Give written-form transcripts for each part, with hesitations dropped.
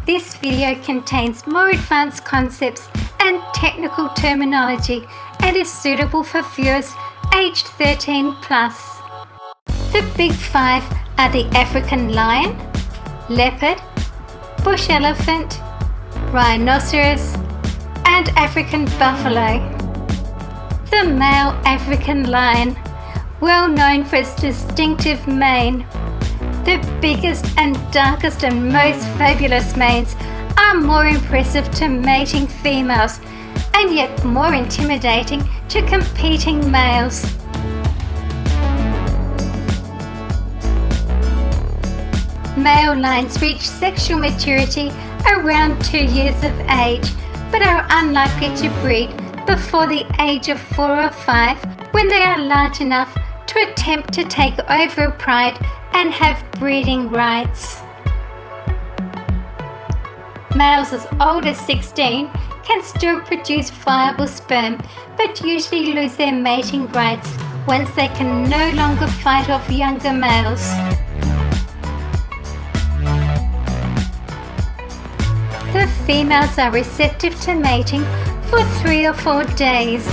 This video contains more advanced concepts and technical terminology and is suitable for viewers aged 13 plus. The big five are the African lion, leopard, bush elephant, rhinoceros, and African buffalo. The male African lion, well known for its distinctive mane. The biggest and darkest and most fabulous manes are more impressive to mating females and yet more intimidating to competing males. Male lions reach sexual maturity around 2 years of age, but are unlikely to breed before the age of 4 or 5 when they are large enough to attempt to take over a pride and have breeding rights. Males as old as 16 can still produce viable sperm, but usually lose their mating rights once they can no longer fight off younger males. The females are receptive to mating for 3 or 4 days.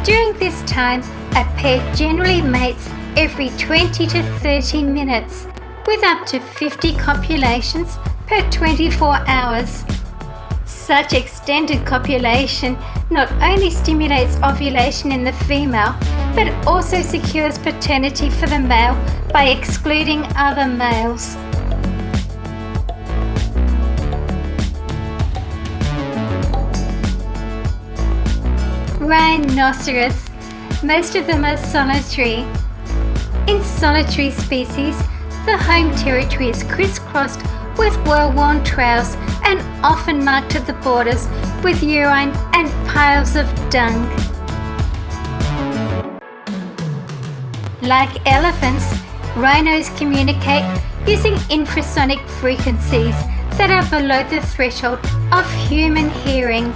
During this time, a pair generally mates every 20 to 30 minutes, with up to 50 copulations per 24 hours. Such extended copulation not only stimulates ovulation in the female, but also secures paternity for the male by excluding other males. Rhinoceros. Most of them are solitary. In solitary species, the home territory is crisscrossed with well-worn trails and often marked at the borders with urine and piles of dung. Like elephants, rhinos communicate using infrasonic frequencies that are below the threshold of human hearing.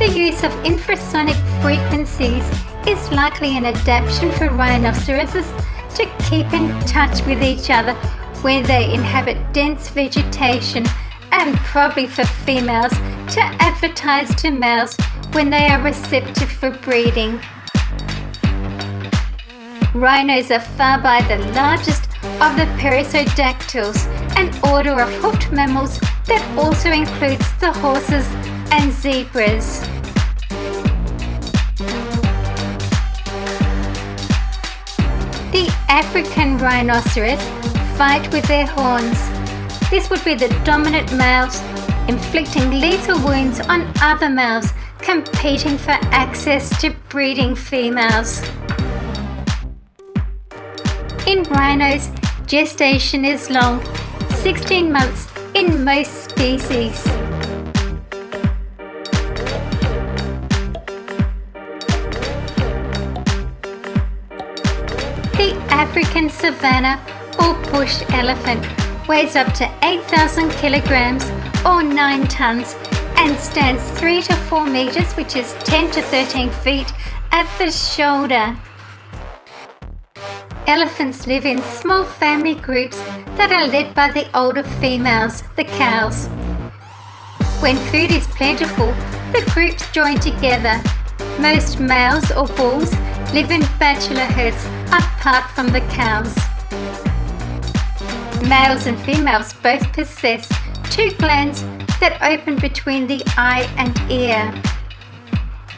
The use of infrasonic frequencies is likely an adaptation for rhinoceroses to keep in touch with each other where they inhabit dense vegetation, and probably for females to advertise to males when they are receptive for breeding. Rhinos are far by the largest of the perissodactyls, an order of hoofed mammals that also includes the horses and zebras. The African rhinoceros fight with their horns. This would be the dominant males, inflicting lethal wounds on other males competing for access to breeding females. In rhinos, gestation is long, 16 months in most species. The African savanna or bush elephant weighs up to 8,000 kilograms or 9 tons and stands 3 to 4 meters, which is 10 to 13 feet, at the shoulder. Elephants live in small family groups that are led by the older females, the cows. When food is plentiful, the groups join together. Most males or bulls live in bachelor herds apart from the cows. Males and females both possess 2 glands that open between the eye and ear.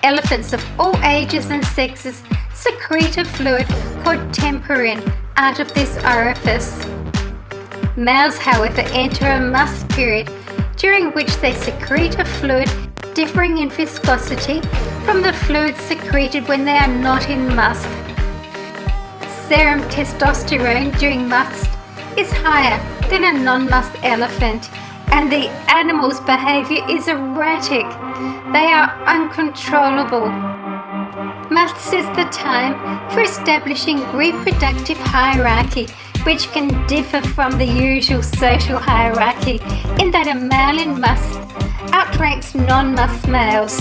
Elephants of all ages and sexes secrete a fluid called temporin out of this orifice. Males, however, enter a musk period during which they secrete a fluid differing in viscosity from the fluid secreted when they are not in musk. Serum testosterone during musk is higher than a non-musk elephant, and the animal's behavior is erratic. They are uncontrollable. Musk is the time for establishing reproductive hierarchy, which can differ from the usual social hierarchy in that a male in musk outranks non-musk males.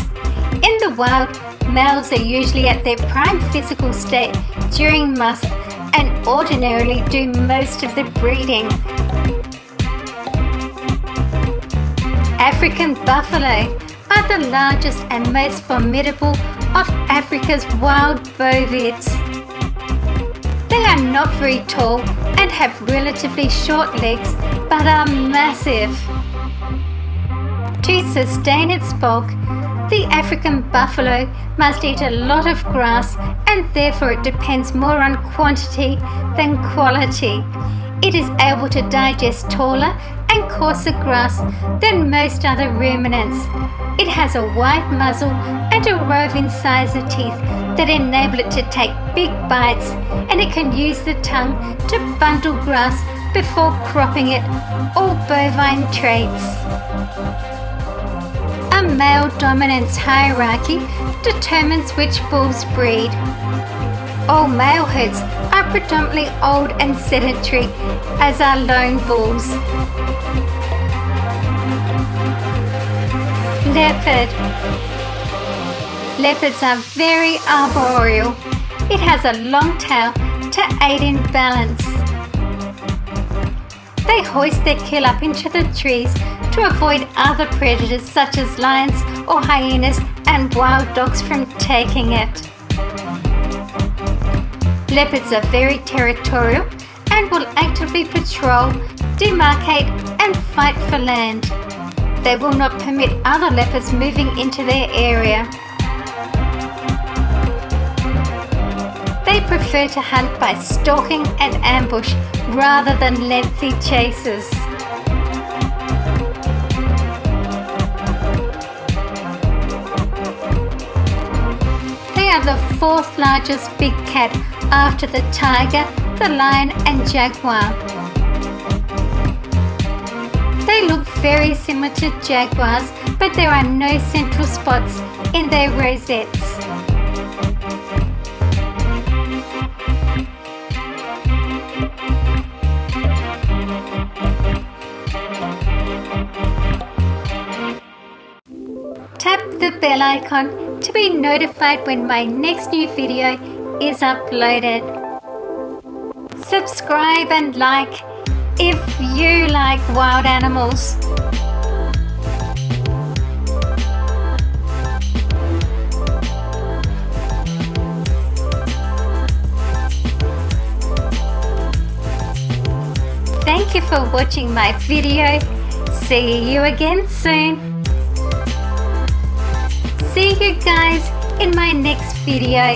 In the wild, males are usually at their prime physical state during musk and ordinarily do most of the breeding. African buffalo are the largest and most formidable of Africa's wild bovids. They are not very tall and have relatively short legs, but are massive. To sustain its bulk, the African buffalo must eat a lot of grass, and therefore it depends more on quantity than quality. It is able to digest taller and coarser grass than most other ruminants. It has a wide muzzle and a row of incisor teeth that enable it to take big bites, and it can use the tongue to bundle grass before cropping it, all bovine traits. A male dominance hierarchy determines which bulls breed. All male herds are predominantly old and sedentary, as are lone bulls. Leopard. Leopards are very arboreal. It has a long tail to aid in balance. They hoist their kill up into the trees to avoid other predators such as lions or hyenas and wild dogs from taking it. Leopards are very territorial and will actively patrol, demarcate and fight for land. They will not permit other leopards moving into their area. They prefer to hunt by stalking and ambush rather than lengthy chases. They are the fourth largest big cat after the tiger, the lion and jaguar. They look very similar to jaguars, but there are no central spots in their rosettes. Tap the bell icon to be notified when my next new video is uploaded. Subscribe and like if you like wild animals. Thank you for watching my video. See you again soon. See you guys in my next video.